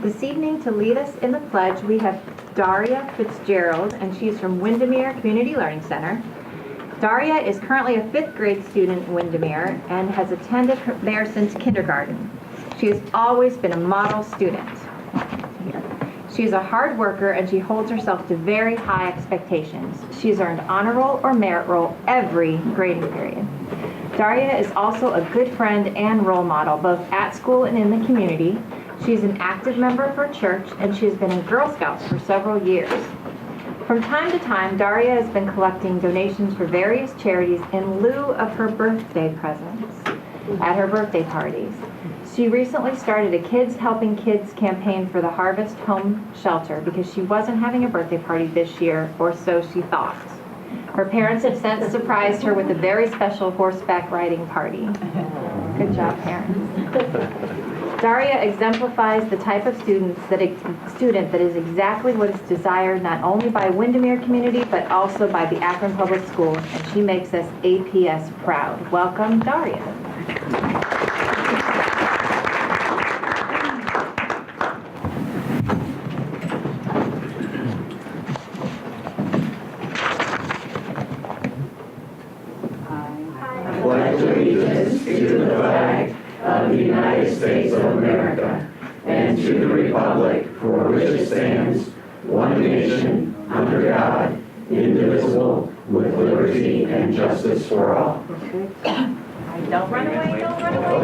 This evening, to lead us in the pledge, we have Daria Fitzgerald, and she's from Windermere Community Learning Center. Daria is currently a 5th grade student in Windermere and has attended there since kindergarten. She has always been a model student. She is a hard worker and she holds herself to very high expectations. She has earned honor roll or merit roll every grading period. Daria is also a good friend and role model, both at school and in the community. She is an active member of her church and she has been in Girl Scouts for several years. From time to time, Daria has been collecting donations for various charities in lieu of her birthday presents at her birthday parties. She recently started a Kids Helping Kids campaign for the Harvest Home Shelter because she wasn't having a birthday party this year, or so she thought. Her parents have since surprised her with a very special horseback riding party. Good job, parents. Daria exemplifies the type of student that is exactly what is desired not only by Windermere community, but also by the Akron Public Schools, and she makes us APS proud. Welcome, Daria. Pledge allegiance to the flag of the United States of America and to the republic for which it stands, one nation, under God, indivisible, with liberty and justice for all. Don't run away, don't run away.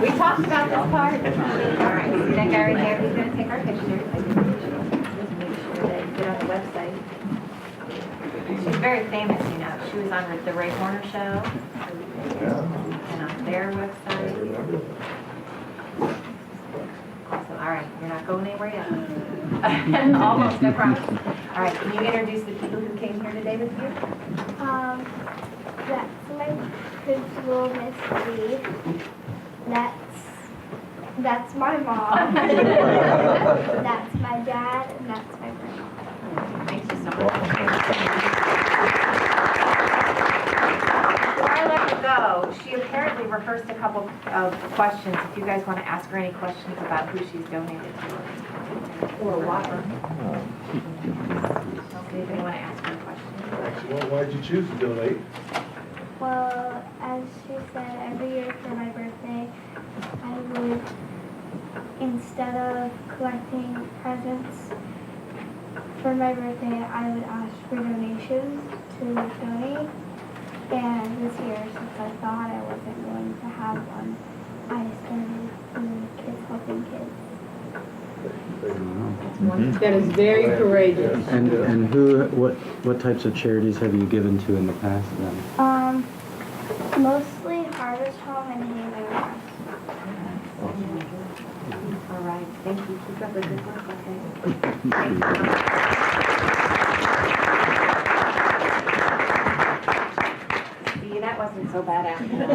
We talked about this part. All right, see that guy right there? He's going to take our picture. Just make sure that you get on the website. She's very famous, you know. She was on the Ray Horner show and on their website. Awesome. All right, you're not going anywhere yet. Almost, no problem. All right, can you introduce the people who came here today with you? That's my principal, Miss Lee. That's my mom. That's my dad, and that's my grandma. Thank you so much. Before I let you go, she apparently rehearsed a couple of questions. If you guys want to ask her any questions about who she's donated to or what. Okay, if you want to ask her a question. Well, why did you choose to donate? Well, as she said, every year for my birthday, I would, instead of collecting presents for my birthday, I would ask for donations to donate. And this year, since I thought I wasn't going to have one, I started doing Kids Helping Kids. That is very courageous. And what types of charities have you given to in the past then? Mostly Harvest Home and Haven House. All right, thank you. Keep up the good work, okay? Thank you. See, that wasn't so bad after all.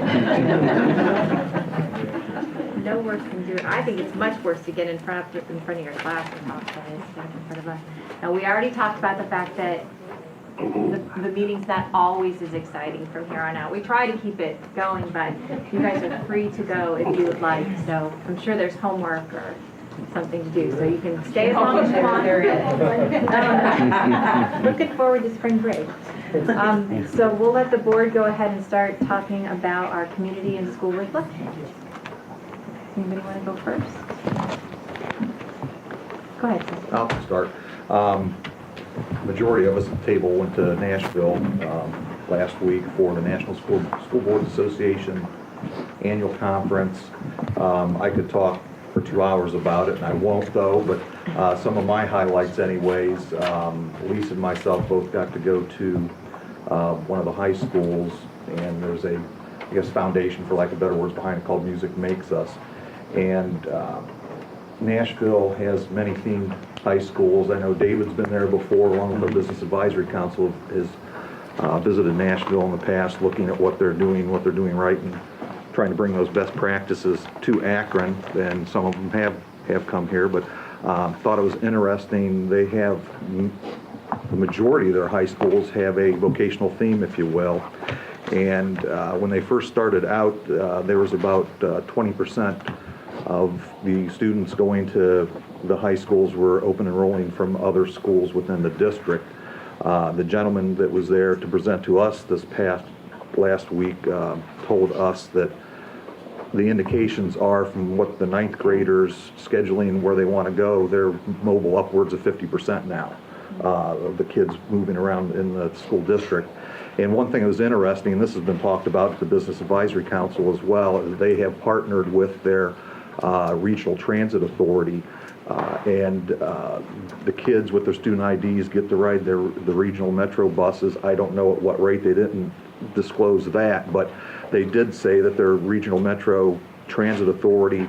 No worse can do it. I think it's much worse to get in front of your class and talk than it is to get in front of us. Now, we already talked about the fact that the meeting's not always as exciting from here on out. We try to keep it going, but you guys are free to go if you would like. So I'm sure there's homework or something to do, so you can stay as long as you want. Looking forward to spring break. So we'll let the board go ahead and start talking about our community and school reflections. Anybody want to go first? Go ahead. I'll start. Majority of us at the table went to Nashville last week for the National School Boards Association annual conference. I could talk for 2 hours about it, and I won't though, but some of my highlights anyways, Lisa and myself both got to go to one of the high schools, and there's a, I guess, foundation, for lack of better words, behind it called Music Makes Us. And Nashville has many themed high schools. I know David's been there before, along with our Business Advisory Council, has visited Nashville in the past, looking at what they're doing right, and trying to bring those best practices to Akron. And some of them have come here, but thought it was interesting. They have, the majority of their high schools have a vocational theme, if you will. And when they first started out, there was about 20% of the students going to the high schools were open enrolling from other schools within the district. The gentleman that was there to present to us last week told us that the indications are from what the ninth graders scheduling where they want to go, they're mobile upwards of 50% now of the kids moving around in the school district. And one thing that was interesting, and this has been talked about at the Business Advisory Council as well, is they have partnered with their regional transit authority, and the kids with their student IDs get to ride the regional metro buses. I don't know at what rate, they didn't disclose that, but they did say that their regional metro transit authority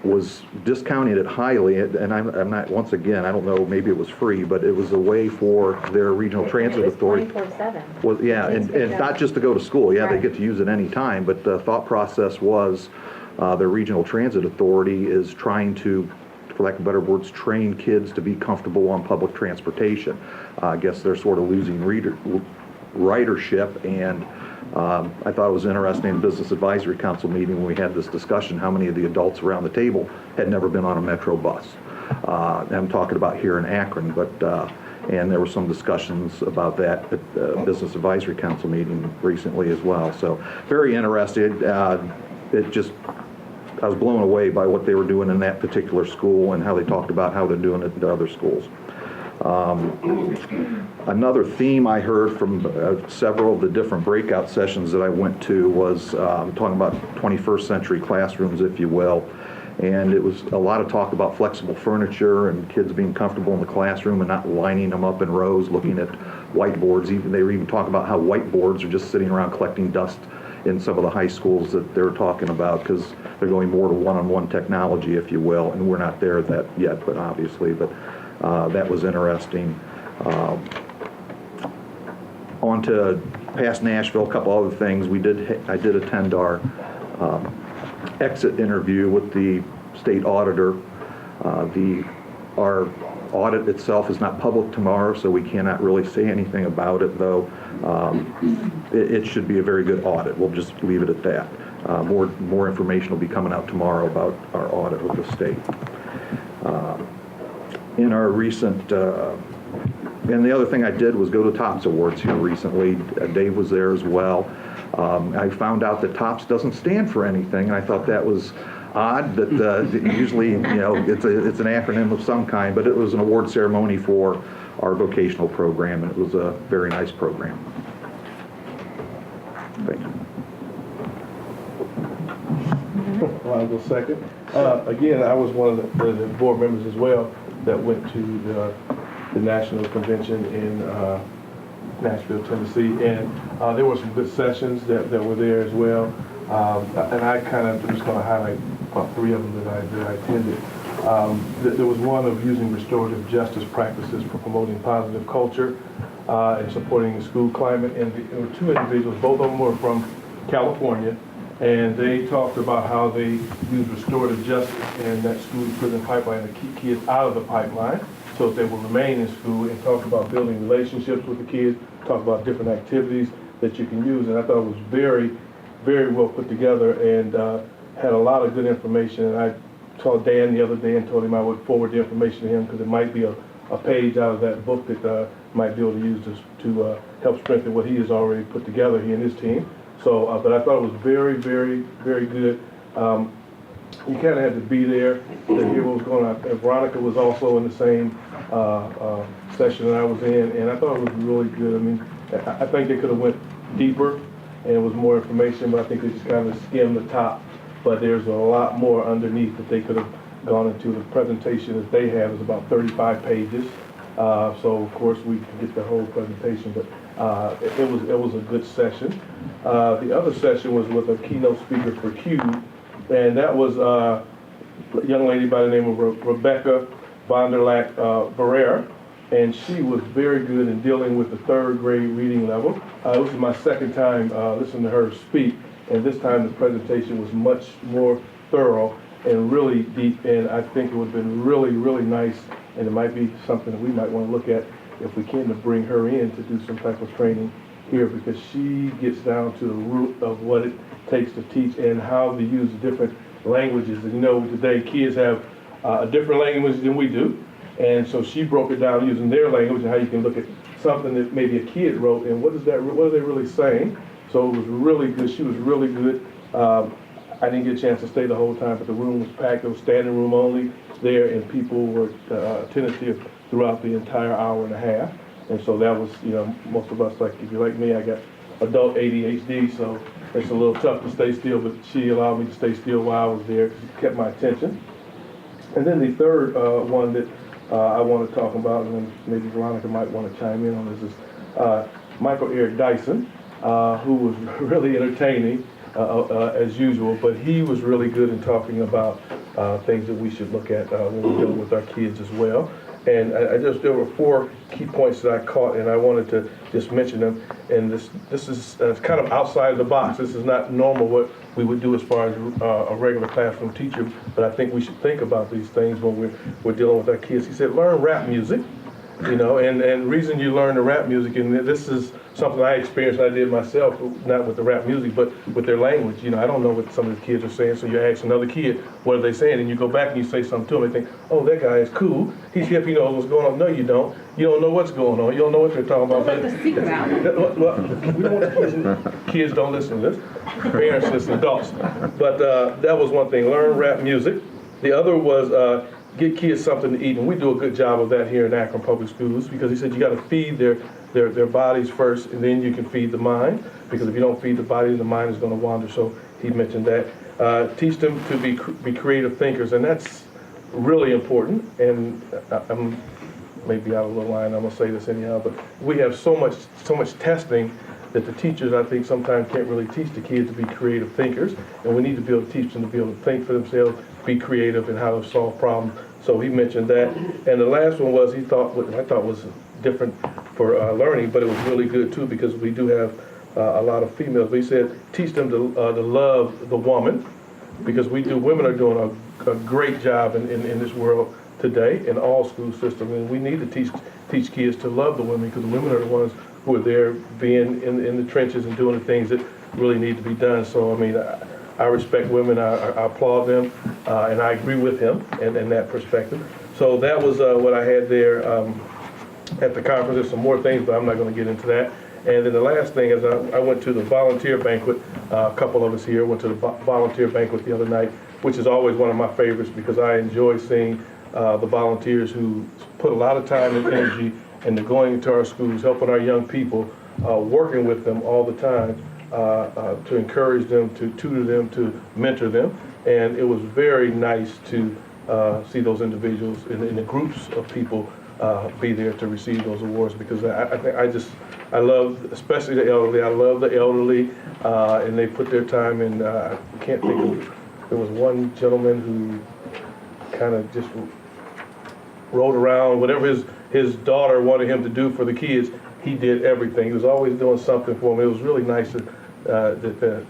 was discounting it highly, and I'm not, once again, I don't know, maybe it was free, but it was a way for their regional transit authority. 24/7. Well, yeah, and not just to go to school, yeah, they get to use it any time, but the thought process was their regional transit authority is trying to, for lack of better words, train kids to be comfortable on public transportation. I guess they're sort of losing ridership, and I thought it was interesting in the Business Advisory Council meeting when we had this discussion, how many of the adults around the table had never been on a metro bus. I'm talking about here in Akron, but and there were some discussions about that at the Business Advisory Council meeting recently as well. So very interested. I was blown away by what they were doing in that particular school and how they talked about how they're doing it in other schools. Another theme I heard from several of the different breakout sessions that I went to was talking about 21st century classrooms, if you will. And it was a lot of talk about flexible furniture and kids being comfortable in the classroom and not lining them up in rows looking at whiteboards. They were even talking about how whiteboards are just sitting around collecting dust in some of the high schools that they're talking about, because they're going more to one-on-one technology, if you will, and we're not there yet, but obviously, but that was interesting. On to past Nashville, a couple other things. I did attend our exit interview with the state auditor. Our audit itself is not public tomorrow, so we cannot really say anything about it, though it should be a very good audit. We'll just leave it at that. More information will be coming out tomorrow about our audit with the state. In our recent, and the other thing I did was go to TOPS Awards here recently. Dave was there as well. I found out that TOPS doesn't stand for anything, and I thought that was odd, that usually, it's an acronym of some kind, but it was an award ceremony for our vocational program, and it was a very nice program. Thank you. Well, I will second. Again, I was one of the board members as well that went to the national convention in Nashville, Tennessee, and there were some good sessions that were there as well. And I kind of just going to highlight about 3 of them that I attended. There was one of using restorative justice practices for promoting positive culture and supporting the school climate. And there were 2 individuals, both of them were from California, and they talked about how they use restorative justice in that school-to-prison pipeline to keep kids out of the pipeline so that they will remain in school, and talk about building relationships with the kids, talk about different activities that you can use. And I thought it was very, very well put together, and had a lot of good information. And I told Dan the other day and told him I would forward the information to him, because it might be a page out of that book that might be able to use to help strengthen what he has already put together, he and his team. So, but I thought it was very, very, very good. You kind of had to be there to hear what was going on. And Veronica was also in the same session that I was in, and I thought it was really good. I mean, I think they could have went deeper, and it was more information, but I think they just kind of skimmed the top. But there's a lot more underneath that they could have gone into. The presentation that they have is about 35 pages. So of course we can get the whole presentation, but it was a good session. The other session was with a keynote speaker for CUBE, and that was a young lady by the name of Rebecca Vonderlack Barrera, and she was very good in dealing with the 3rd grade reading level. This is my second time listening to her speak, and this time the presentation was much more thorough and really deep, and I think it would have been really, really nice, and it might be something that we might want to look at if we can, to bring her in to do some type of training here, because she gets down to the root of what it takes to teach and how to use different languages. And today kids have a different language than we do. And so she broke it down using their language and how you can look at something that maybe a kid wrote and what are they really saying. So it was really good. She was really good. I didn't get a chance to stay the whole time, but the room was packed. It was standing room only there, and people were attentive throughout the entire hour and a half. And so that was, most of us, like if you're like me, I got adult ADHD, so it's a little tough to stay still, but she allowed me to stay still while I was there. She kept my attention. And then the third one that I want to talk about, and then maybe Veronica might want to chime in on this, is Michael Eric Dyson, who was really entertaining as usual, but he was really good in talking about things that we should look at when we're dealing with our kids as well. And there were 4 key points that I caught, and I wanted to just mention them. And this is kind of outside the box. This is not normal what we would do as far as a regular classroom teacher, but I think we should think about these things when we're dealing with our kids. He said, learn rap music, and the reason you learn the rap music, and this is something I experienced, I did myself, not with the rap music, but with their language. I don't know what some of the kids are saying, so you ask another kid, what are they saying? And you go back and you say something to them, they think, oh, that guy is cool. He's hip, he knows what's going on. No, you don't. You don't know what's going on. You don't know what they're talking about. Let the secret out. Well, we don't want kids don't listen to this. Parents listen, adults. But that was one thing, learn rap music. The other was get kids something to eat, and we do a good job of that here in Akron Public Schools, because he said you got to feed their bodies first, and then you can feed the mind, because if you don't feed the body, the mind is going to wander. So he mentioned that. Teach them to be creative thinkers, and that's really important. And I'm maybe out of the line, I'm going to say this anyhow, but we have so much testing that the teachers, I think, sometimes can't really teach the kids to be creative thinkers, and we need to be able to teach them to be able to think for themselves, be creative, and how to solve problems. So he mentioned that. And the last one was, I thought was different for learning, but it was really good too, because we do have a lot of females. But he said, teach them to love the woman, because women are doing a great job in this world today, in all school systems, and we need to teach kids to love the women, because the women are the ones who are there being in the trenches and doing the things that really need to be done. So, I mean, I respect women, I applaud them, and I agree with him in that perspective. So that was what I had there at the conference. There's some more things, but I'm not going to get into that. And then the last thing is I went to the volunteer banquet. A couple of us here went to the volunteer banquet the other night, which is always one of my favorites, because I enjoy seeing the volunteers who put a lot of time and energy into going into our schools, helping our young people, working with them all the time, to encourage them, to tutor them, to mentor them. And it was very nice to see those individuals in the groups of people be there to receive those awards, because I love, especially the elderly. I love the elderly, and they put their time in. I can't think of, there was one gentleman who kind of just rode around, whatever his daughter wanted him to do for the kids, he did everything. He was always doing something for them. It was really nice that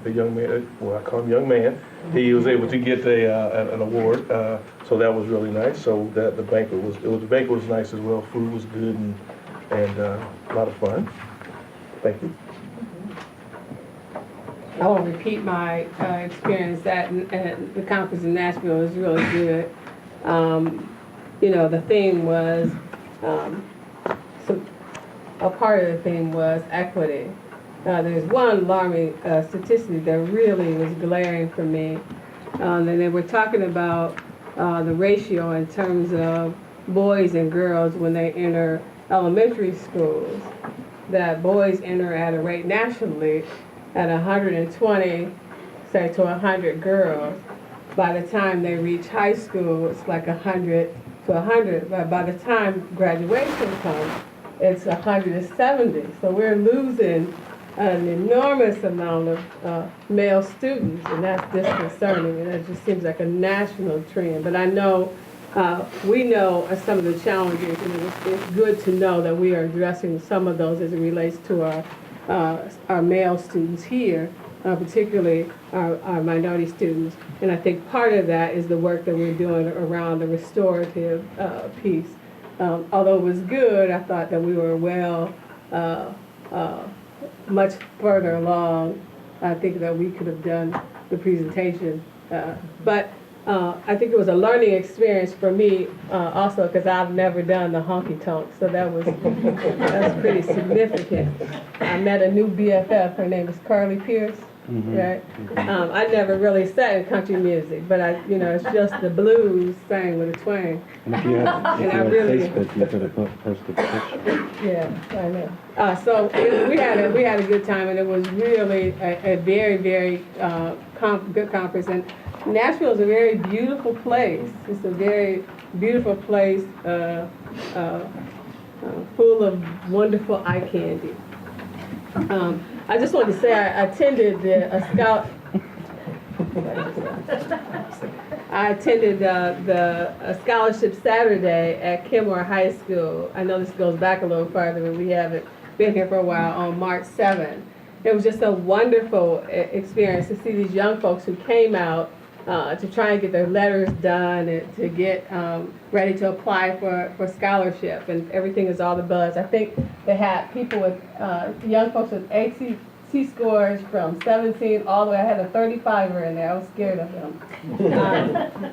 the young man, well, I call him young man, he was able to get an award. So that was really nice. So that the banquet was nice as well. Food was good and a lot of fun. Thank you. I won't repeat my experience at the conference in Nashville. It was really good. The theme was, a part of the theme was equity. There's one alarming statistic that really was glaring for me. And they were talking about the ratio in terms of boys and girls when they enter elementary schools. That boys enter at a rate nationally at 120, say, to 100 girls. By the time they reach high school, it's like 100 to 100. But by the time graduation comes, it's 170. So we're losing an enormous amount of male students, and that's disconcerting, and it just seems like a national trend. But I know, we know some of the challenges, and it's good to know that we are addressing some of those as it relates to our male students here, particularly our minority students. And I think part of that is the work that we're doing around the restorative piece. Although it was good, I thought that we were much further along. I think that we could have done the presentation But I think it was a learning experience for me also because I've never done the honky tonk, so that's pretty significant. I met a new BFF. Her name is Carly Pierce. Right. I never really sang country music, but it's just the blues sang with a twang. And if you had Facebook, you could have posted a picture. Yeah, I know. So we had a good time, and it was really a very, very good conference. And Nashville is a very beautiful place. It's a very beautiful place, full of wonderful eye candy. I just wanted to say I attended a scholarship Saturday at Kenmore High School. I know this goes back a little farther, but we haven't been here for a while, on March 7th. It was just a wonderful experience to see these young folks who came out to try and get their letters done and to get ready to apply for scholarship, and everything is all the buzz. I think they had people with young folks with ACT scores from 17 all the way. I had a 35er in there. I was scared of him.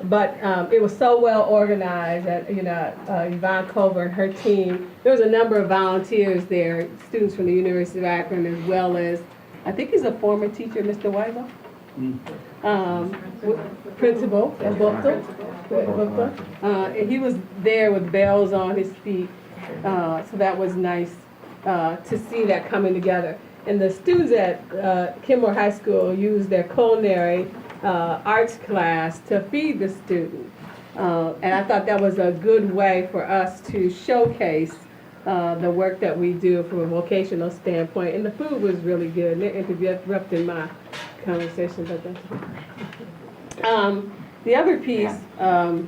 But it was so well organized that, Yvonne Culver and her team, there was a number of volunteers there, students from the University of Akron, as well as, I think he's a former teacher, Mr. Weigel. Principal at Bookta. And he was there with bells on his feet. So that was nice to see that coming together. And the students at Kenmore High School used their culinary arts class to feed the students. And I thought that was a good way for us to showcase the work that we do from a vocational standpoint. And the food was really good. And it interrupted my conversation about that. The other piece, the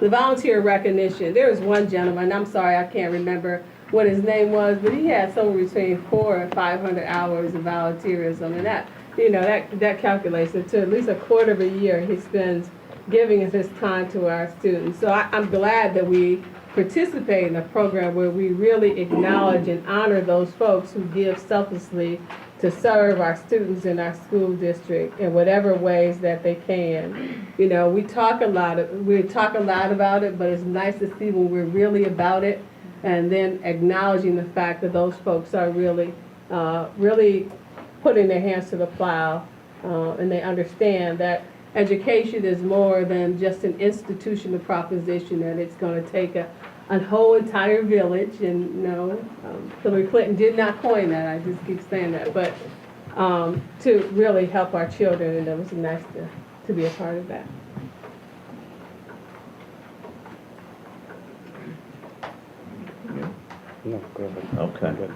volunteer recognition. There was one gentleman, I'm sorry, I can't remember what his name was, but he had somewhere between 400 and 500 hours of volunteerism, and that calculates it to at least a quarter of a year he spends giving his time to our students. So I'm glad that we participate in a program where we really acknowledge and honor those folks who give selflessly to serve our students in our school district in whatever ways that they can. We talk a lot about it, but it's nice to see when we're really about it, and then acknowledging the fact that those folks are really putting their hands to the plow, and they understand that education is more than just an institutional proposition, that it's going to take a whole entire village. And Hillary Clinton did not coin that, I just keep saying that, but to really help our children, and it was nice to be a part of that. No, go ahead. Okay.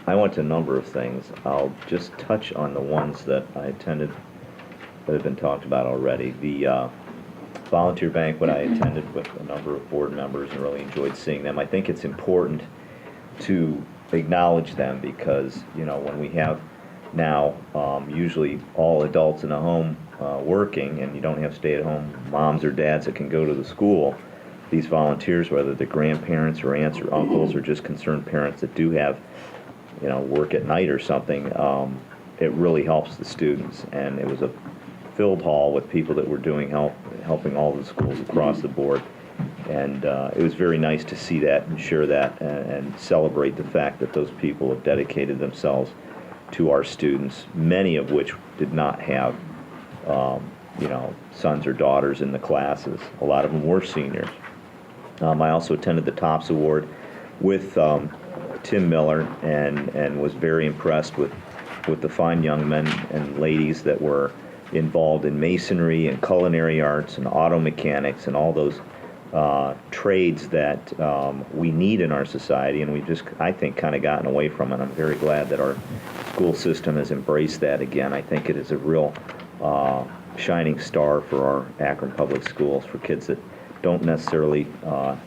I went to a number of things. I'll just touch on the ones that I attended that have been talked about already. The volunteer banquet I attended with a number of board members and really enjoyed seeing them. I think it's important to acknowledge them because, when we have now usually all adults in a home working, and you don't have stay-at-home moms or dads that can go to the school, these volunteers, whether they're grandparents or aunts or uncles or just concerned parents that do have, work at night or something, it really helps the students. And it was a filled hall with people that were helping all the schools across the board. And it was very nice to see that and share that and celebrate the fact that those people have dedicated themselves to our students, many of which did not have, sons or daughters in the classes. A lot of them were seniors. I also attended the TOPS Award with Tim Miller and was very impressed with the fine young men and ladies that were involved in masonry and culinary arts and auto mechanics and all those trades that we need in our society, and we've just, I think, kind of gotten away from it. I'm very glad that our school system has embraced that again. I think it is a real shining star for our Akron Public Schools, for kids that don't necessarily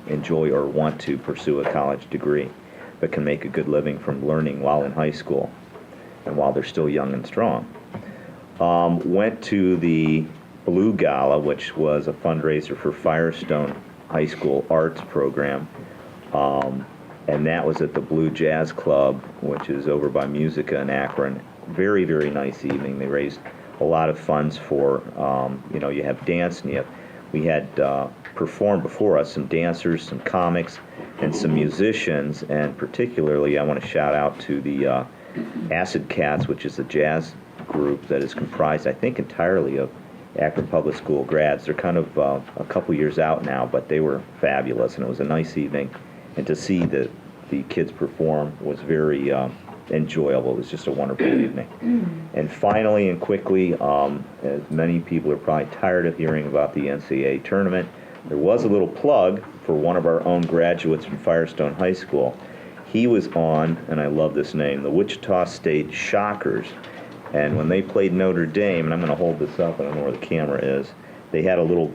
enjoy or want to pursue a college degree, but can make a good living from learning while in high school and while they're still young and strong. Went to the Blue Gala, which was a fundraiser for Firestone High School Arts Program, and that was at the Blue Jazz Club, which is over by Musica in Akron. Very, very nice evening. They raised a lot of funds for, you have dance, and we had performed before us some dancers, some comics, and some musicians, and particularly I want to shout out to the Acid Cats, which is a jazz group that is comprised, I think, entirely of Akron Public School grads. They're kind of a couple years out now, but they were fabulous, and it was a nice evening, and to see the kids perform was very enjoyable. It was just a wonderful evening. And finally and quickly, as many people are probably tired of hearing about the NCAA tournament, there was a little plug for one of our own graduates from Firestone High School. He was on, and I love this name, the Wichita State Shockers. And when they played Notre Dame, and I'm going to hold this up, I don't know where the camera is, they had a little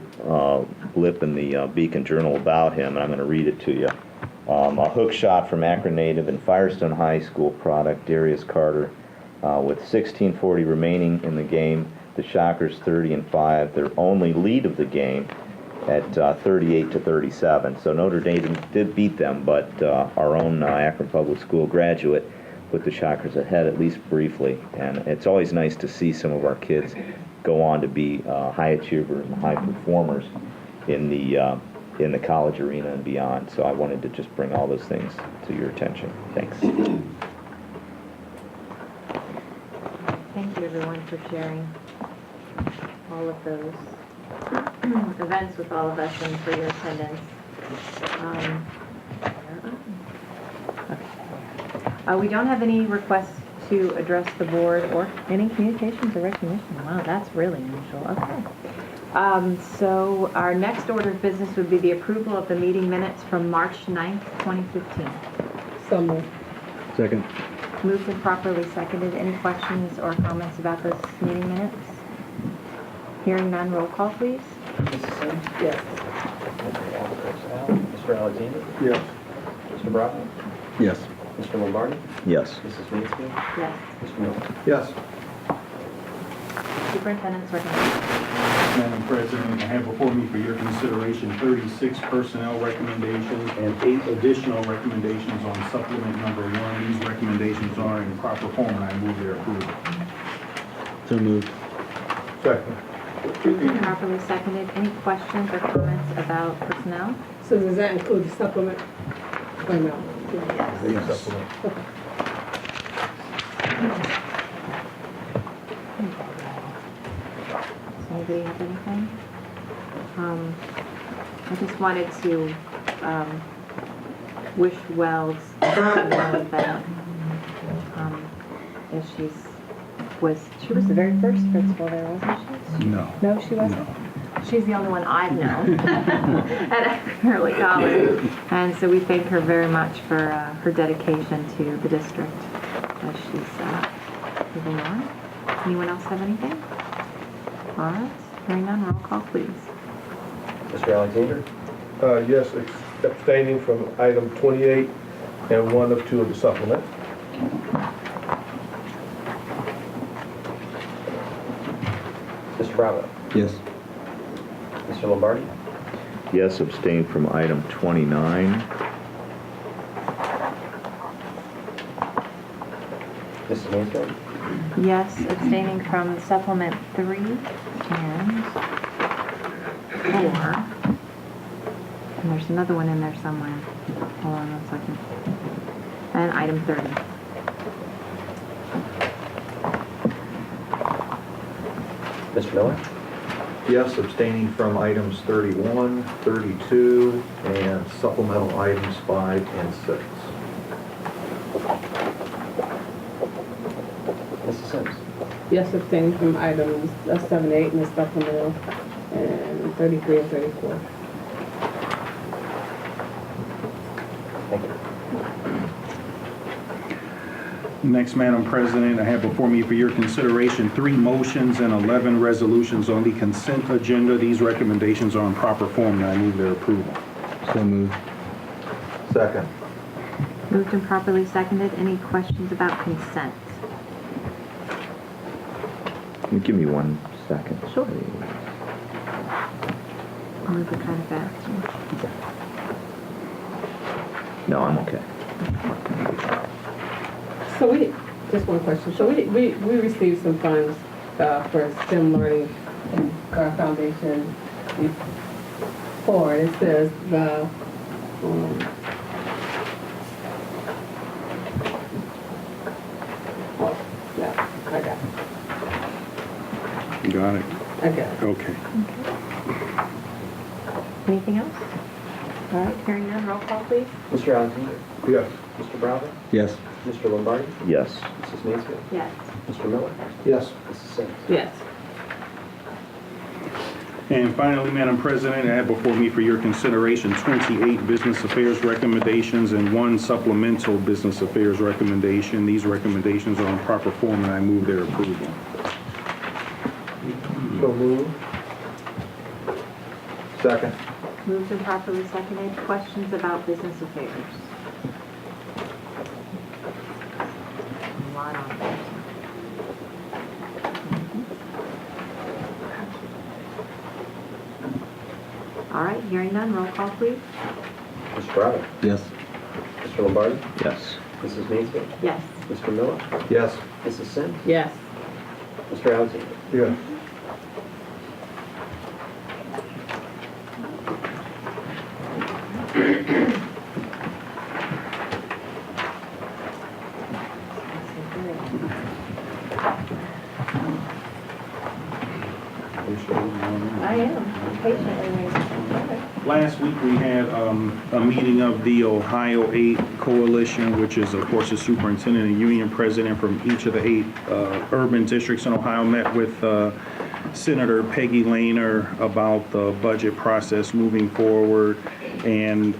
blip in the Beacon Journal about him, and I'm going to read it to you. A hook shot from Akron native and Firestone High School product, Darius Carter, with 16:40 remaining in the game. The Shockers 30-5, their only lead of the game at 38-37. So Notre Dame did beat them, but our own Akron Public School graduate put the Shockers ahead, at least briefly. And it's always nice to see some of our kids go on to be high achievers and high performers in the college arena and beyond. So I wanted to just bring all those things to your attention. Thanks. Thank you, everyone, for sharing all of those events with all of us and for your attendance. We don't have any requests to address the board or any communications or recognition. Wow, that's really unusual. Okay. So our next order of business would be the approval of the meeting minutes from March 9th, 2015. So moved. Second. Moved and properly seconded. Any questions or comments about those meeting minutes? Hearing none, roll call, please. Mrs. Sims? Yes. Mr. Alexander? Yes. Mr. Brockman? Yes. Mr. Lombardi? Yes. Mrs. Mansfield? Yes. Mr. Miller? Yes. Superintendent's recommendation. Madam President, I have before me for your consideration 36 personnel recommendations and 8 additional recommendations on supplement number 1. These recommendations are in proper form, and I move their approval. So moved. Second. Moved and properly seconded. Any questions or comments about personnel? So does that include the supplement? Or no? Yes. Does anybody have anything? I just wanted to wish Wells that if she was the very first principal there, wasn't she? No. No, she wasn't? She's the only one I've known at Early College. And so we thank her very much for her dedication to the district as she's moving on. Anyone else have anything? All right, hearing none, roll call, please. Mr. Alexander? Yes, abstaining from item 28 and 1 of 2 of the supplement. Mr. Bravo? Yes. Mr. Lombardi? Yes, abstain from item 29. Mrs. Mansfield? Yes, abstaining from supplement 3 and 4. And there's another one in there somewhere. Hold on 1 second. And item 30. Mr. Miller? Yes, abstaining from items 31, 32, and supplemental items 5 and 6. Mrs. Sims? Yes, abstaining from items 7, 8, and the supplemental, and 33 and 34. Thank you. Next, Madam President, I have before me for your consideration 3 motions and 11 resolutions on the consent agenda. These recommendations are in proper form, and I move their approval. So moved. Second. Moved and properly seconded. Any questions about consent? Can you give me 1 second? Sure. Move it kind of fast. No, I'm okay. So just one question. So we received some funds for STEM learning in our foundation before. It says the yeah, I got it. Got it. I got it. Okay. Anything else? All right, hearing none, roll call, please. Mr. Alexander? Yes. Mr. Bravo? Yes. Mr. Lombardi? Yes. Mrs. Mansfield? Yes. Mr. Miller? Yes. Mrs. Sims? Yes. And finally, Madam President, I have before me for your consideration 28 business affairs recommendations and 1 supplemental business affairs recommendation. These recommendations are in proper form, and I move their approval. So moved. Second. Moved and properly seconded. Questions about business affairs? A lot on there. All right, hearing none, roll call, please. Mr. Bravo? Yes. Mr. Lombardi? Yes. Mrs. Mansfield? Yes. Mr. Miller? Yes. Mrs. Sims? Yes. Mr. Alexander? Yes. I am patiently waiting. Last week, we had a meeting of the Ohio 8 Coalition, which is, of course, the superintendent and union president from each of the 8 urban districts in Ohio, met with Senator Peggy Lehner about the budget process moving forward and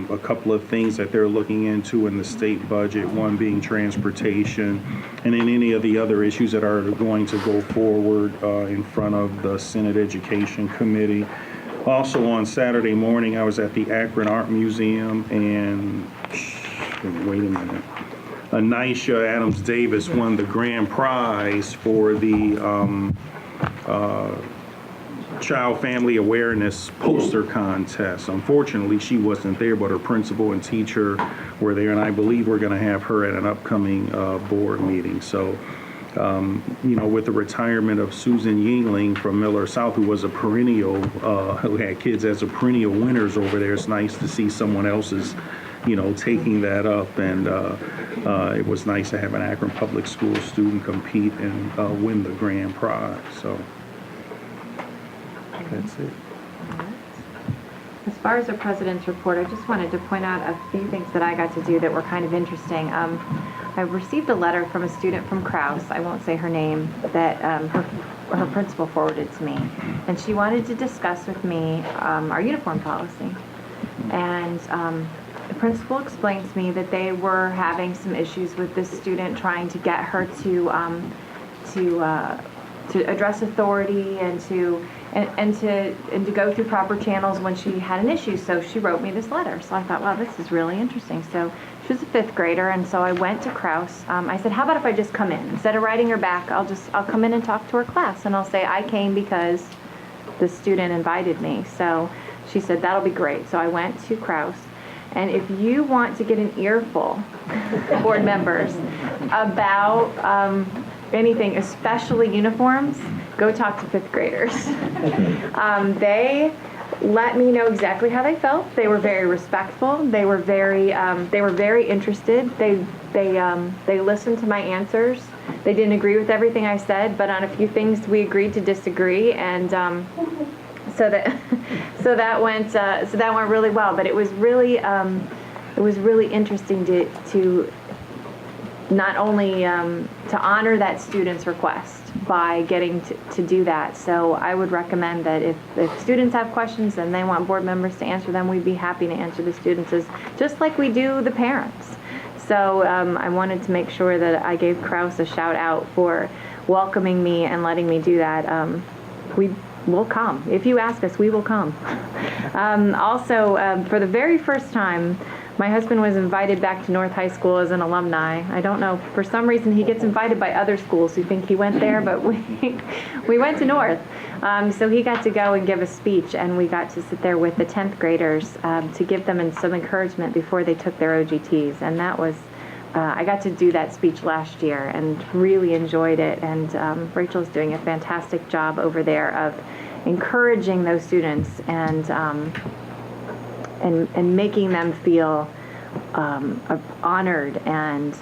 a couple of things that they're looking into in the state budget, one being transportation, and then any of the other issues that are going to go forward in front of the Senate Education Committee. Also on Saturday morning, I was at the Akron Art Museum, and wait a minute, Anisha Adams Davis won the grand prize for the Child Family Awareness poster contest. Unfortunately, she wasn't there, but her principal and teacher were there, and I believe we're going to have her at an upcoming board meeting. So, you know, with the retirement of Susan Yingling from Miller South, who was a perennial, who had kids as a perennial winners over there, it's nice to see someone else's, you know, taking that up, and it was nice to have an Akron Public School student compete and win the grand prize. So that's it. As far as the president's report, I just wanted to point out a few things that I got to do that were kind of interesting. I received a letter from a student from Krause, I won't say her name, that her principal forwarded to me. And she wanted to discuss with me our uniform policy. And the principal explained to me that they were having some issues with this student, trying to get her to address authority and to go through proper channels when she had an issue. So she wrote me this letter. So I thought, wow, this is really interesting. So she was a 5th grader, and so I went to Krause. I said, how about if I just come in? Instead of writing her back, I'll come in and talk to her class, and I'll say I came because the student invited me. So she said, that'll be great. So I went to Krause. And if you want to get an earful, board members, about anything, especially uniforms, go talk to 5th graders. They let me know exactly how they felt. They were very respectful. They were very interested. They listened to my answers. They didn't agree with everything I said, but on a few things we agreed to disagree, and so that went really well. But it was really interesting to not only to honor that student's request by getting to do that. So I would recommend that if students have questions and they want board members to answer them, we'd be happy to answer the students just like we do the parents. So I wanted to make sure that I gave Krause a shout out for welcoming me and letting me do that. We will come. If you ask us, we will come. Also, for the very first time, my husband was invited back to North High School as an alumni. I don't know, for some reason he gets invited by other schools who think he went there, but we went to North. So he got to go and give a speech, and we got to sit there with the 10th graders to give them some encouragement before they took their OGTs, and that was I got to do that speech last year and really enjoyed it. And Rachel's doing a fantastic job over there of encouraging those students and making them feel honored and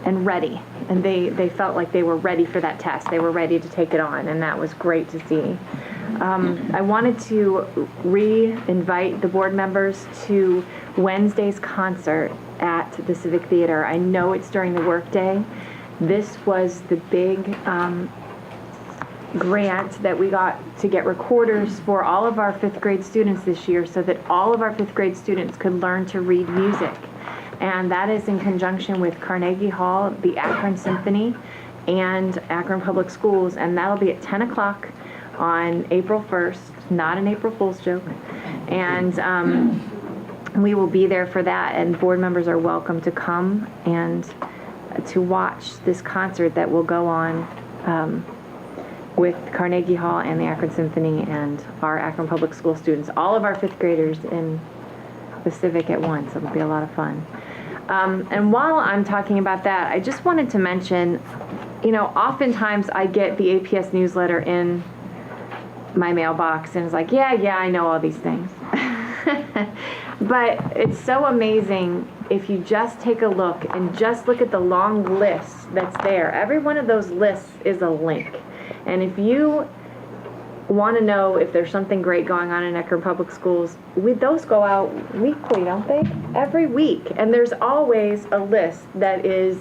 ready. And they felt like they were ready for that test. They were ready to take it on, and that was great to see. I wanted to re-invite the board members to Wednesday's concert at the Civic Theater. I know it's during the workday. This was the big grant that we got to get recorders for all of our 5th grade students this year so that all of our 5th grade students could learn to read music. And that is in conjunction with Carnegie Hall, the Akron Symphony, and Akron Public Schools, and that'll be at 10 o'clock on April 1st, not an April Fool's joke. And we will be there for that, and board members are welcome to come and to watch this concert that will go on with Carnegie Hall and the Akron Symphony and our Akron Public School students, all of our 5th graders in the Civic at once. It'll be a lot of fun. And while I'm talking about that, I just wanted to mention, oftentimes I get the APS newsletter in my mailbox and it's like, yeah, I know all these things. But it's so amazing if you just take a look and just look at the long list that's there. Every one of those lists is a link. And if you want to know if there's something great going on in Akron Public Schools, those go out weekly, don't they? Every week. And there's always a list that is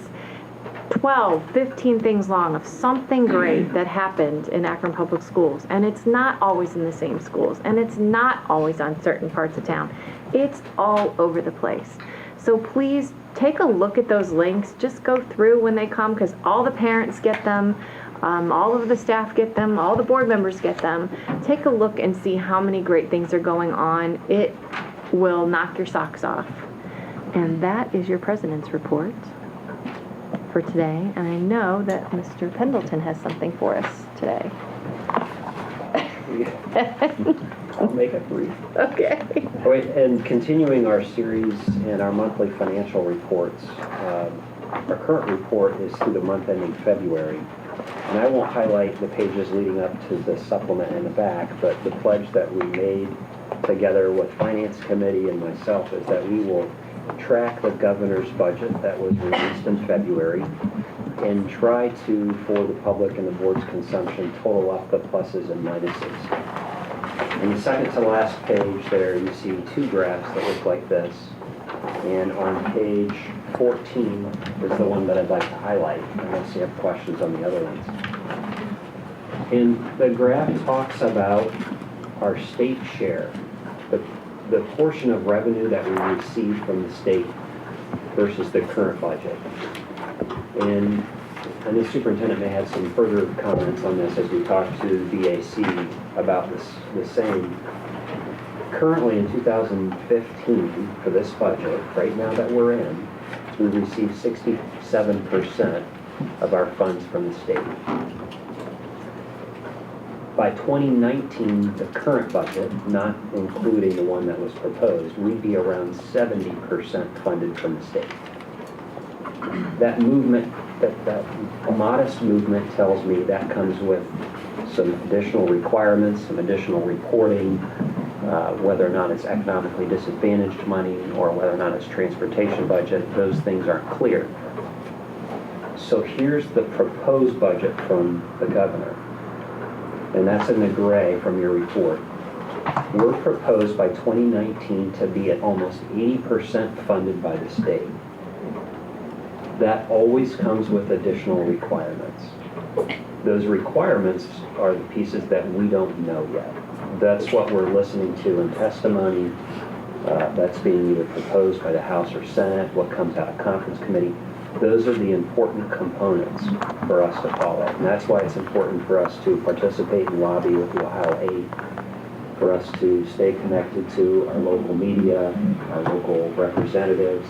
12, 15 things long of something great that happened in Akron Public Schools. And it's not always in the same schools. And it's not always on certain parts of town. It's all over the place. So please take a look at those links. Just go through when they come, because all the parents get them. All of the staff get them, all the board members get them. Take a look and see how many great things are going on. It will knock your socks off. And that is your president's report for today. And I know that Mr. Pendleton has something for us today. I'll make it brief. Okay. Wait, and continuing our series and our monthly financial reports, our current report is through the month ending February. And I won't highlight the pages leading up to the supplement in the back, but the pledge that we made together with Finance Committee and myself is that we will track the governor's budget that was released in February and try to, for the public and the board's consumption, total up the pluses and minuses. In the second to last page there, you see 2 graphs that look like this. And on page 14 is the one that I'd like to highlight, unless you have questions on the other ones. And the graph talks about our state share, the portion of revenue that we receive from the state versus the current budget. And the superintendent may have some further comments on this as we talk to VAC about the same. Currently in 2015, for this budget, right now that we're in, we receive 67% of our funds from the state. By 2019, the current budget, not including the one that was proposed, we'd be around 70% funded from the state. That movement, that modest movement tells me that comes with some additional requirements, some additional reporting, whether or not it's economically disadvantaged money or whether or not it's transportation budget, those things aren't clear. So here's the proposed budget from the governor, and that's in the gray from your report. We're proposed by 2019 to be at almost 80% funded by the state. That always comes with additional requirements. Those requirements are the pieces that we don't know yet. That's what we're listening to in testimony. That's being either proposed by the House or Senate, what comes out of conference committee. Those are the important components for us to follow. And that's why it's important for us to participate and lobby with the Ohio 8, for us to stay connected to our local media, our local representatives,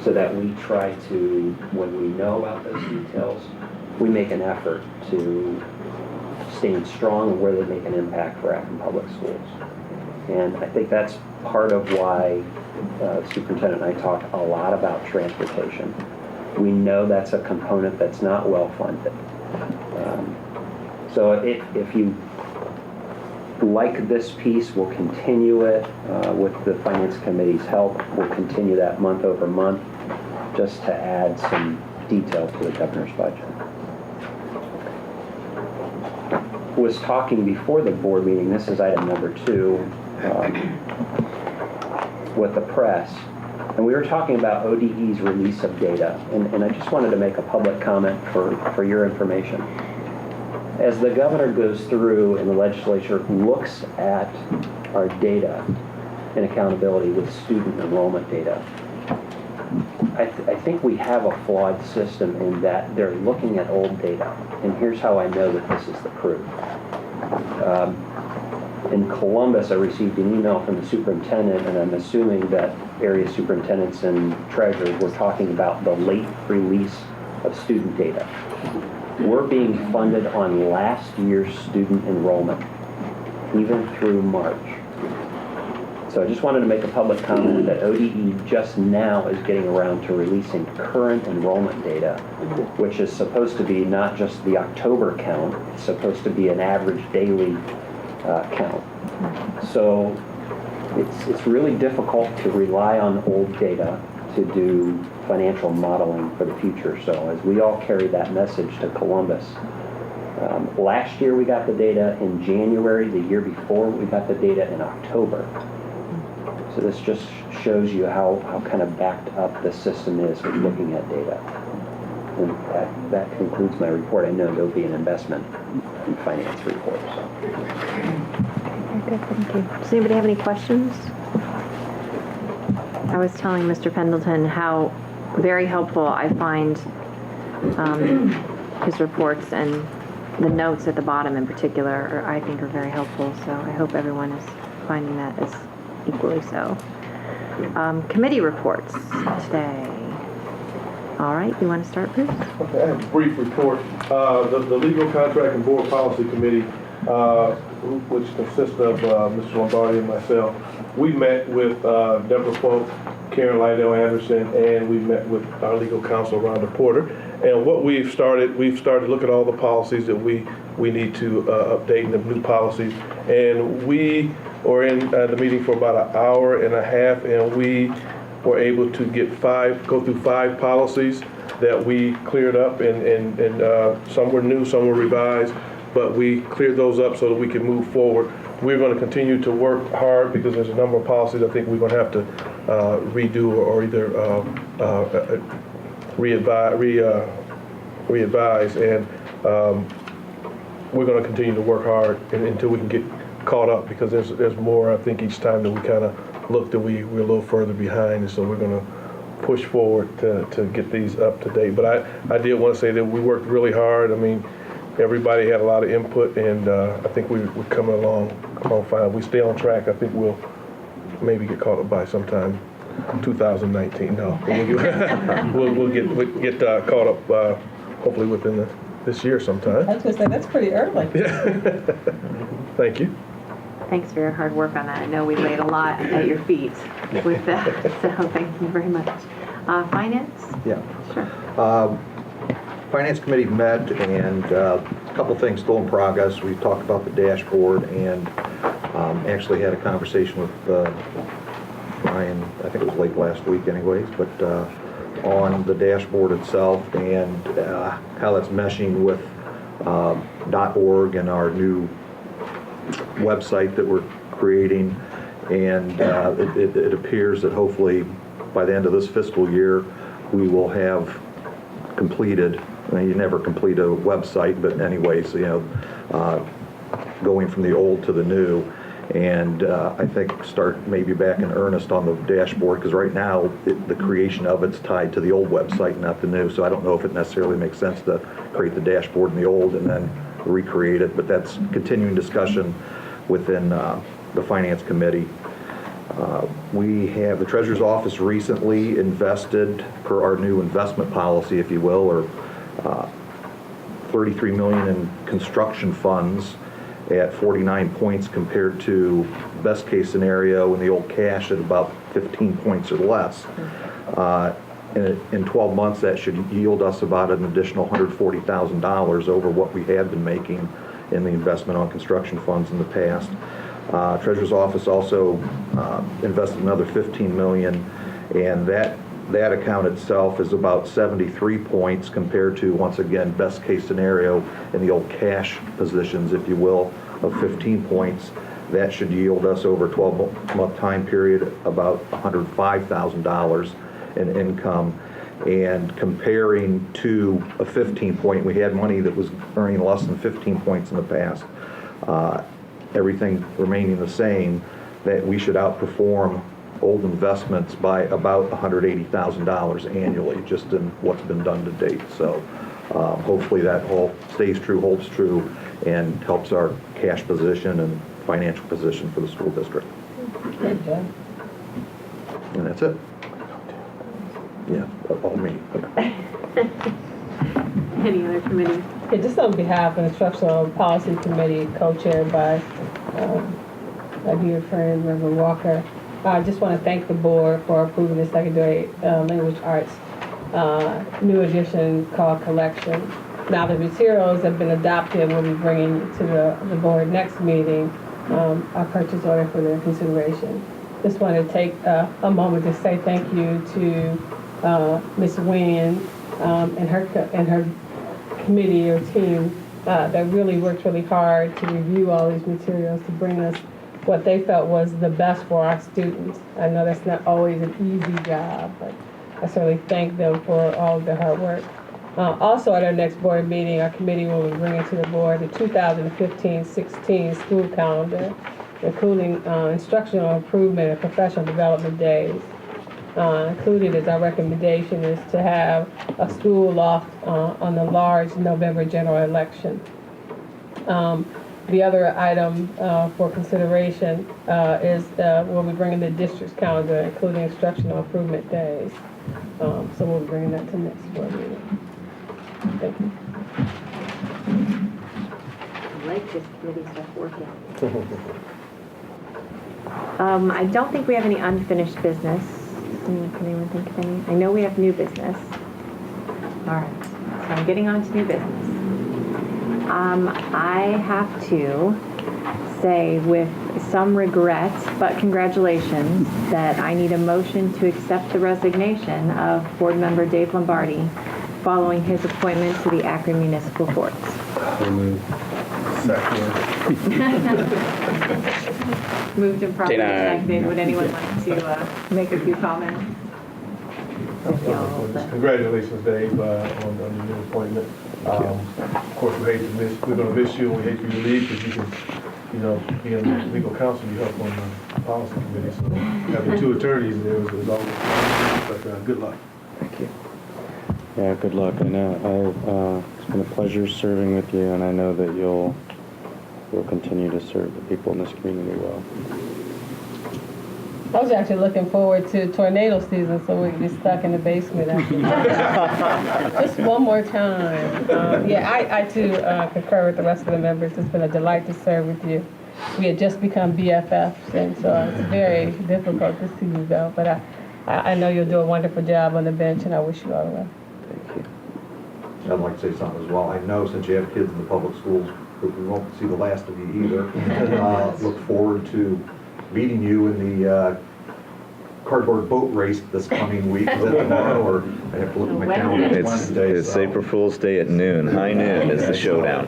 so that we try to, when we know about those details, we make an effort to stand strong and where they make an impact for Akron Public Schools. And I think that's part of why the superintendent and I talk a lot about transportation. We know that's a component that's not well funded. So if you like this piece, we'll continue it with the Finance Committee's help. We'll continue that month over month just to add some detail to the governor's budget. Was talking before the board meeting, this is item number 2, with the press, and we were talking about ODE's release of data, and I just wanted to make a public comment for your information. As the governor goes through and the legislature looks at our data and accountability with student enrollment data, I think we have a flawed system in that they're looking at old data, and here's how I know that this is the proof. In Columbus, I received an email from the superintendent, and I'm assuming that area superintendents and treasurers were talking about the late release of student data. We're being funded on last year's student enrollment, even through March. So I just wanted to make a public comment that ODE just now is getting around to releasing current enrollment data, which is supposed to be not just the October count, it's supposed to be an average daily count. So it's really difficult to rely on old data to do financial modeling for the future. So as we all carry that message to Columbus, last year we got the data in January, the year before we got the data in October. So this just shows you how kind of backed up the system is with looking at data. And that concludes my report. I know there'll be an investment in finance report. So. Very good, thank you. Does anybody have any questions? I was telling Mr. Pendleton how very helpful I find his reports, and the notes at the bottom in particular I think are very helpful, so I hope everyone is finding that as equally so. Committee reports today. All right, you want to start, Bruce? Okay, I have a brief report. The Legal Contract and Board Policy Committee, which consists of Mr. Lombardi and myself, we met with Deborah Folk, Karen Lydell Anderson, and we met with our legal counsel, Rhonda Porter. And what we've started looking at all the policies that we need to update in the new policies. And we were in the meeting for about an hour and a half, and we were able to go through 5 policies that we cleared up, and some were new, some were revised, but we cleared those up so that we can move forward. We're going to continue to work hard because there's a number of policies I think we're going to have to redo or either re-advise, and we're going to continue to work hard until we can get caught up, because there's more. I think each time that we kind of look that we're a little further behind, and so we're going to push forward to get these up to date. But I did want to say that we worked really hard. I mean, everybody had a lot of input, and I think we're coming along fine. We stay on track. I think we'll maybe get caught up by sometime 2019. No, we'll get caught up hopefully within this year sometime. I was going to say, that's pretty early. Thank you. Thanks for your hard work on that. I know we laid a lot at your feet with that, so thank you very much. Finance? Yeah. Sure. Finance Committee met, and a couple things still in progress. We talked about the dashboard, and actually had a conversation with Brian, I think it was late last week anyways, but on the dashboard itself and how that's meshing with .org and our new website that we're creating. And it appears that hopefully by the end of this fiscal year we will have completed, I mean, you never complete a website, but anyways, going from the old to the new, and I think start maybe back in earnest on the dashboard, because right now the creation of it's tied to the old website, not the new, so I don't know if it necessarily makes sense to create the dashboard in the old and then recreate it, but that's continuing discussion within the Finance Committee. We have, the Treasurer's Office recently invested, per our new investment policy, if you will, or $33 million in construction funds, at 49 points compared to best case scenario in the old cash at about 15 points or less. In 12 months, that should yield us about an additional $140,000 over what we had been making in the investment on construction funds in the past. Treasurer's office also invested another $15 million, and that account itself is about 73 points compared to, once again, best case scenario in the old cash positions, if you will, of 15 points. That should yield us over a 12-month time period about $105,000 in income. And comparing to a 15 point, we had money that was earning less than 15 points in the past. Everything remaining the same, that we should outperform old investments by about $180,000 annually, just in what's been done to date. So hopefully that all stays true, holds true, and helps our cash position and financial position for the school district. Good job. And that's it. Yeah, all me. Any other committees? Okay, just on behalf of the Instructional Policy Committee, co-chaired by my dear friend, Reverend Walker, I just want to thank the board for approving the secondary language arts new edition called Collection. Now the materials have been adopted. We'll be bringing to the board next meeting our purchase order for their consideration. Just want to take a moment to say thank you to Ms. Wynn and her committee or team that really worked really hard to review all these materials to bring us what they felt was the best for our students. I know that's not always an easy job, but I certainly thank them for all of their hard work. Also at our next board meeting, our committee will be bringing to the board the 2015-16 school calendar, including instructional improvement and professional development days. Included as our recommendation is to have a school off on the large November general election. The other item for consideration is we'll be bringing the district's calendar, including instructional improvement days. So we'll be bringing that to next board meeting. Thank you. I like this committee stuff working. I don't think we have any unfinished business. Can anyone think of any? I know we have new business. All right, so I'm getting on to new business. I have to say with some regret, but congratulations, that I need a motion to accept the resignation of board member Dave Lombardi following his appointment to the Akron Municipal Courts. So moved. Moved and properly seconded. Would anyone like to make a few comments? Congratulations, Dave, on your new appointment. Of course, we're going to miss you, and we hate for you to leave because you can, being the legal counsel, you help on the policy committee. So having two attorneys there was always, but good luck. Thank you. Yeah, good luck. I know it's been a pleasure serving with you, and I know that you'll continue to serve the people in this community well. I was actually looking forward to tornado season so we could be stuck in the basement after that. Just one more time. I too concur with the rest of the members. It's been a delight to serve with you. We had just become BFFs, and so it's very difficult to see you go. But I know you'll do a wonderful job on the bench, and I wish you all the well. Thank you. I'd like to say something as well. I know since you have kids in the public schools, we won't see the last of you either. Look forward to meeting you in the cardboard boat race this coming week. Is that tomorrow, or I have to look at my calendar? It's April Fool's Day at noon. High noon is the showdown.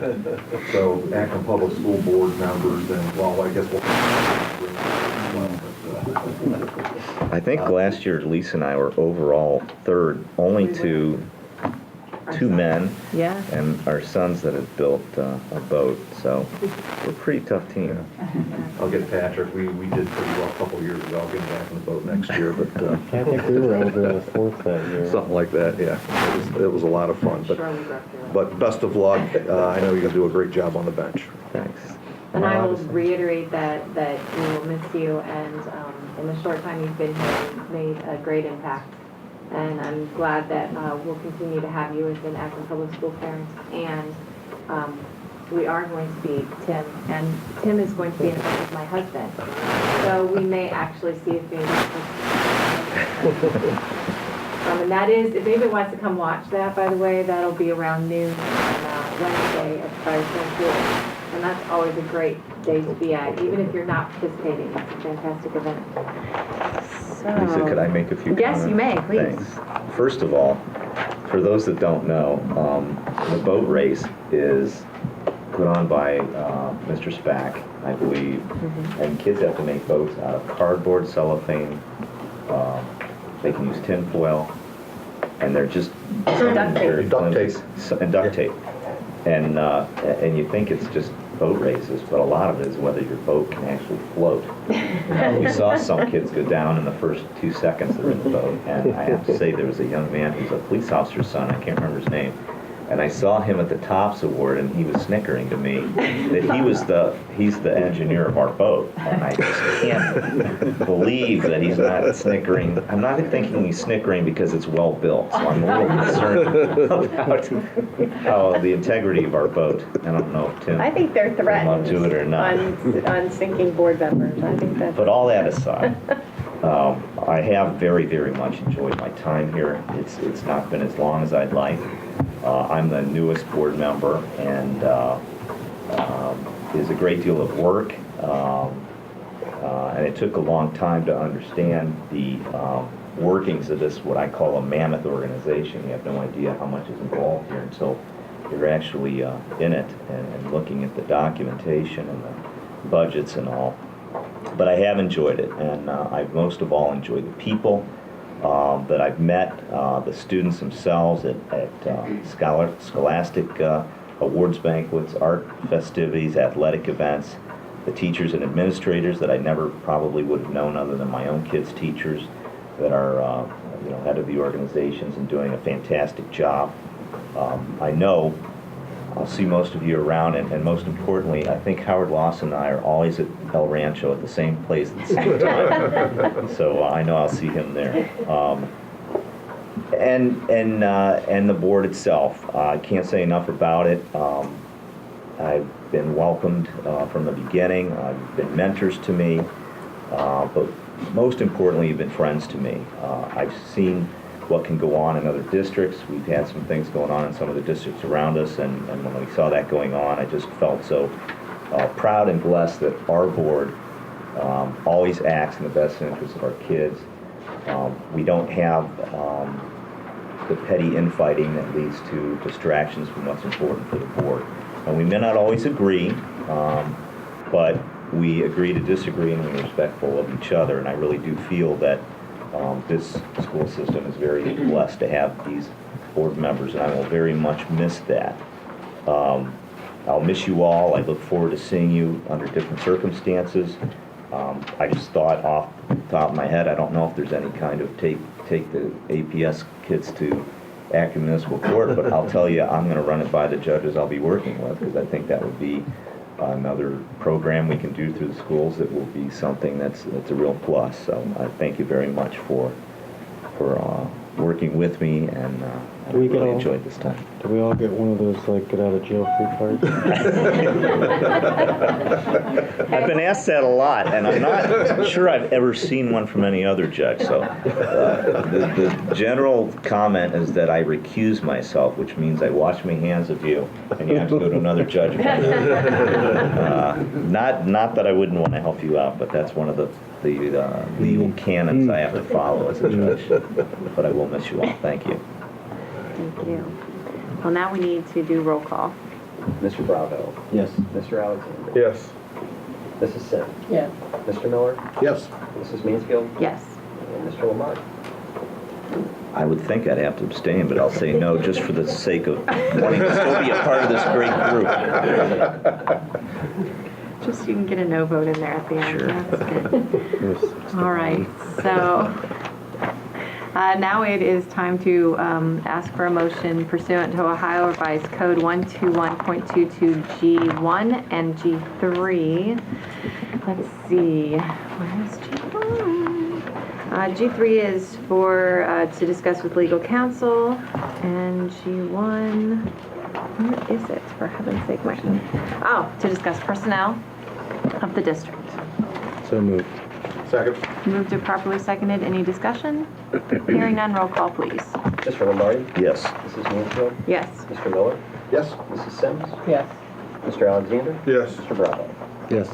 So Akron Public School Board members, and well, I guess I think last year Lisa and I were overall third, only to two men Yeah. and our sons that had built a boat. So we're a pretty tough team. I'll get Patrick. We did pretty well a couple years ago. I'll get him back in the boat next year, but I think we were over the fourth that year. something like that. Yeah, it was a lot of fun. But best of luck. I know you're gonna do a great job on the bench. Thanks. And I will reiterate that we will miss you, and in the short time you've been here, you've made a great impact. And I'm glad that we'll continue to have you as an Akron Public School parent and we are going to be Tim, and Tim is going to be in a boat with my husband. So we may actually see if maybe. And that is, if anybody wants to come watch that, by the way, that'll be around noon on Wednesday at Firestone Pool. And that's always a great day to be at, even if you're not participating. It's a fantastic event. Lisa, could I make a few comments? Yes, you may, please. Thanks. First of all, for those that don't know, the boat race is put on by Mr. Spack, I believe, and kids have to make boats out of cardboard, cellophane. They can use tin foil, and they're just Duct tape. Duct tape. And duct tape. And you think it's just boat races, but a lot of it is whether your boat can actually float. We saw some kids go down in the first 2 seconds they're in the boat, and I have to say there was a young man who's a police officer's son, I can't remember his name, and I saw him at the Tops Award, and he was snickering to me that he's the engineer of our boat, and I just can't believe that he's not snickering. I'm not thinking he's snickering because it's well built, so I'm a little concerned about the integrity of our boat. I don't know if Tim I think they're came up threatened to it or not. on sinking board members. I think that's. But all that aside, I have very, very much enjoyed my time here. It's not been as long as I'd like. I'm the newest board member, and there's a great deal of work, and it took a long time to understand the workings of this, what I call a mammoth organization. You have no idea how much is involved here until you're actually in it and looking at the documentation and the budgets and all. But I have enjoyed it, and I've most of all enjoyed the people that I've met, the students themselves at scholastic awards banquets, art festivities, athletic events, the teachers and administrators that I never probably would have known other than my own kids' teachers that are head of the organizations and doing a fantastic job. I know I'll see most of you around, and most importantly, I think Howard Lawson and I are always at El Rancho at the same place at the same time. So I know I'll see him there. And the board itself, I can't say enough about it. I've been welcomed from the beginning. I've been mentors to me, but most importantly, you've been friends to me. I've seen what can go on in other districts. We've had some things going on in some of the districts around us, and when we saw that going on, I just felt so proud and blessed that our board always acts in the best interest of our kids. We don't have the petty infighting that leads to distractions from what's important for the board. And we may not always agree, but we agree to disagree, and we're respectful of each other, and I really do feel that this school system is very blessed to have these board members, and I will very much miss that. I'll miss you all. I look forward to seeing you under different circumstances. I just thought off the top of my head, I don't know if there's any kind of take the APS kids to Akron Municipal Court, but I'll tell you, I'm going to run it by the judges I'll be working with, because I think that would be another program we can do through the schools that will be something that's a real plus. So I thank you very much for working with me, and I really enjoyed this time. Do we all get one of those, like, get out of jail free cards? I've been asked that a lot, and I'm not sure I've ever seen one from any other judge. So the general comment is that I recuse myself, which means I wash my hands of you, and you have to go to another judge. Not that I wouldn't want to help you out, but that's one of the legal canons I have to follow as a judge. But I will miss you all. Thank you. Thank you. Well, now we need to do roll call. Mr. Bravo. Yes. Mr. Alexander. Yes. Mrs. Sim. Yes. Mr. Miller. Yes. Mrs. Mansfield. Yes. And Mr. Lamar. I would think I'd have to abstain, but I'll say no just for the sake of wanting to still be a part of this great group. Just so you can get a no vote in there at the end. Sure. That's good. All right. So now it is time to ask for a motion pursuant to Ohio Revised Code 121.22 G1 and G3. Let's see. Where is G1? G3 is for to discuss with legal counsel, and G1 Where is it, for heaven's sake, Martin? Oh, to discuss personnel of the district. So moved. Second. Moved and properly seconded. Any discussion? Hearing none, roll call, please. Mr. Lombardi? Yes. Mrs. Mansfield? Yes. Mr. Miller? Yes. Mrs. Sims? Yes. Mr. Alexander? Yes. Mr. Bravo? Yes.